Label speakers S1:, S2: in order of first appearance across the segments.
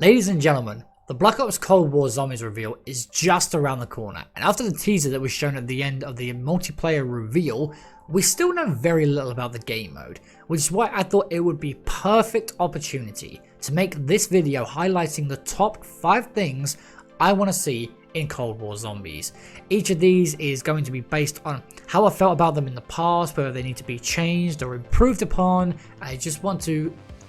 S1: Ladies and gentlemen, the Black Ops Cold War Zombies reveal is just around the corner, and after the teaser that was shown at the end of the multiplayer reveal, we still know very little about the game mode, which is why I thought it would be perfect opportunity to make this video highlighting the top 5 things I want to see in Cold War Zombies. Each of these is going to be based on how I felt about them in the past, whether they need to be changed or improved upon. I just want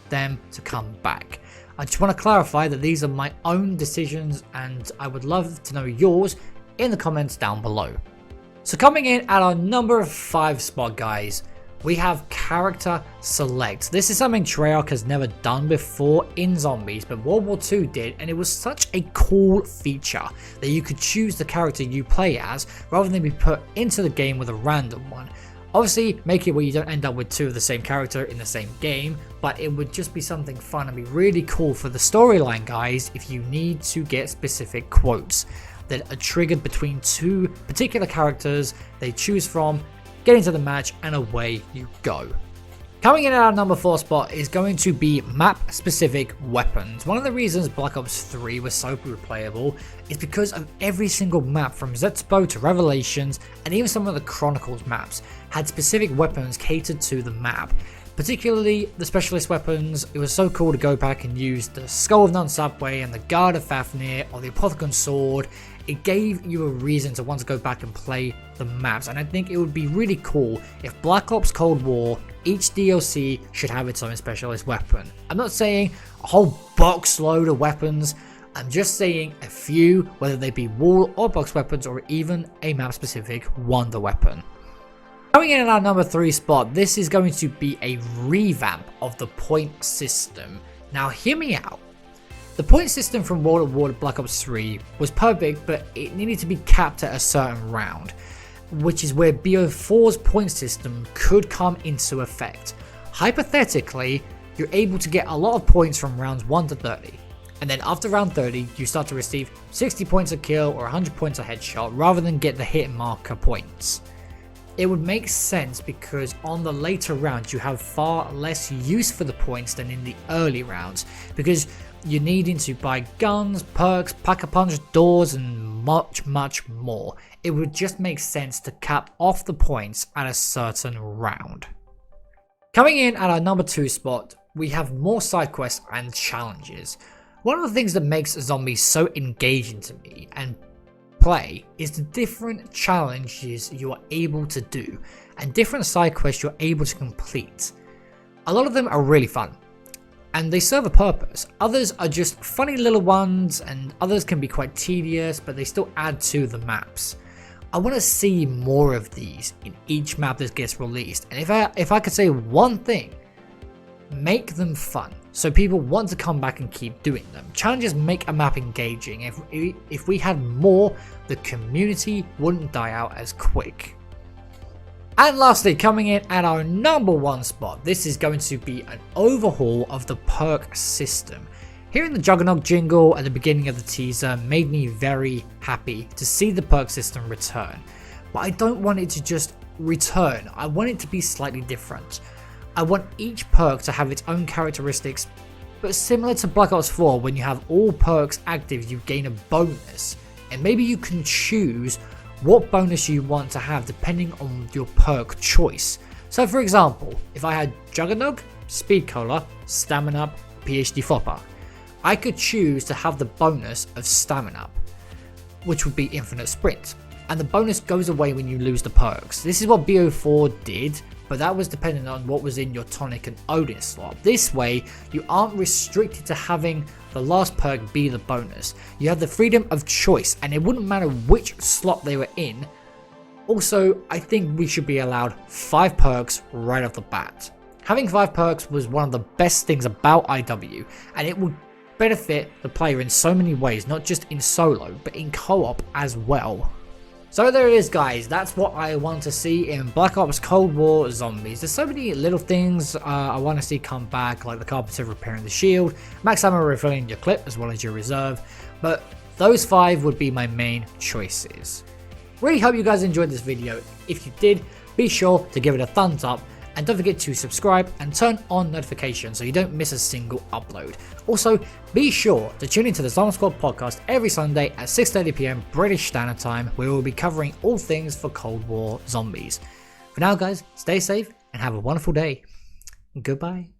S1: them to come back. I just want to clarify that these are my own decisions and I would love to know yours in the comments down below. So coming in at our number 5 spot, guys, we have character select. This is something Treyarch has never done before in Zombies, but World War II did, and it was such a cool feature that you could choose the character you play as rather than be put into the game with a random one. Obviously, make it where you don't end up with 2 of the same character in the same game, but it would just be something fun and be really cool for the storyline, guys, if you need to get specific quotes that are triggered between 2 particular characters they choose from, get into the match, and away you go. Coming in at our number 4 spot is going to be map-specific weapons. One of the reasons Black Ops 3 was so replayable is because of every single map from Zetspo to Revelations, and even some of the Chronicles maps had specific weapons catered to the map. Particularly the specialist weapons, it was so cool to go back and use the Skull of Non-Subway and the Guard of Fafnir or the Apothicon Sword. It gave you a reason to want to go back and play the maps, and I think it would be really cool if Black Ops Cold War, each DLC should have its own specialist weapon. I'm not saying a whole box load of weapons, I'm just saying a few, whether they be wall or box weapons or even a map specific wonder weapon. Coming in at our number 3 spot, this is going to be a revamp of the point system. Now hear me out. The point system from World War Black Ops 3 was perfect, but it needed to be capped at a certain round, which is where BO4's point system could come into effect. Hypothetically, you're able to get a lot of points from rounds 1 to 30, and then after round 30 you start to receive 60 points a kill or 100 points a headshot rather than get the hit marker points. It would make sense because on the later rounds you have far less use for the points than in the early rounds, because you're needing to buy guns, perks, pack-a-punch, doors, and much more. It would just make sense to cap off the points at a certain round. Coming in at our number 2 spot, we have more side quests and challenges. One of the things that makes Zombies so engaging to me and play is the different challenges you are able to do and different side quests you're able to complete. A lot of them are really fun and they serve a purpose. Others are just funny little ones, and others can be quite tedious, but they still add to the maps. I want to see more of these in each map that gets released, and if I could say one thing, make them fun so people want to come back and keep doing them. Challenges make a map engaging. If we had more, the community wouldn't die out as quick. And lastly, coming in at our number 1 spot, this is going to be an overhaul of the perk system. Hearing the Juggernaut jingle at the beginning of the teaser made me very happy to see the perk system return. But I don't want it to just return, I want it to be slightly different. I want each perk to have its own characteristics, but similar to Black Ops 4, when you have all perks active you gain a bonus, and maybe you can choose what bonus you want to have depending on your perk choice. So for example, if I had Juggernaut, Speed Cola, Stamina Up, PhD Flopper, I could choose to have the bonus of Stamina Up, which would be Infinite Sprint, and the bonus goes away when you lose the perks. This is what BO4 did, but that was dependent on what was in your Tonic and Odin slot. This way, you aren't restricted to having the last perk be the bonus. You have the freedom of choice, and it wouldn't matter which slot they were in. Also, I think we should be allowed 5 perks right off the bat. Having 5 perks was one of the best things about IW, and it would benefit the player in so many ways, not just in solo, but in co-op as well. So there it is, guys, that's what I want to see in Black Ops Cold War Zombies. There's so many little things I want to see come back, like the Carpenter repairing the shield, max ammo refilling your clip as well as your reserve, but those 5 would be my main choices. Really hope you guys enjoyed this video. If you did, be sure to give it a thumbs up And don't forget to subscribe and turn on notifications so you don't miss a single upload. Also, be sure to tune into the Zombie Squad podcast every Sunday at 6:30 PM British Standard Time, where we'll be covering all things for Cold War zombies. For now guys, stay safe and have a wonderful day. Goodbye.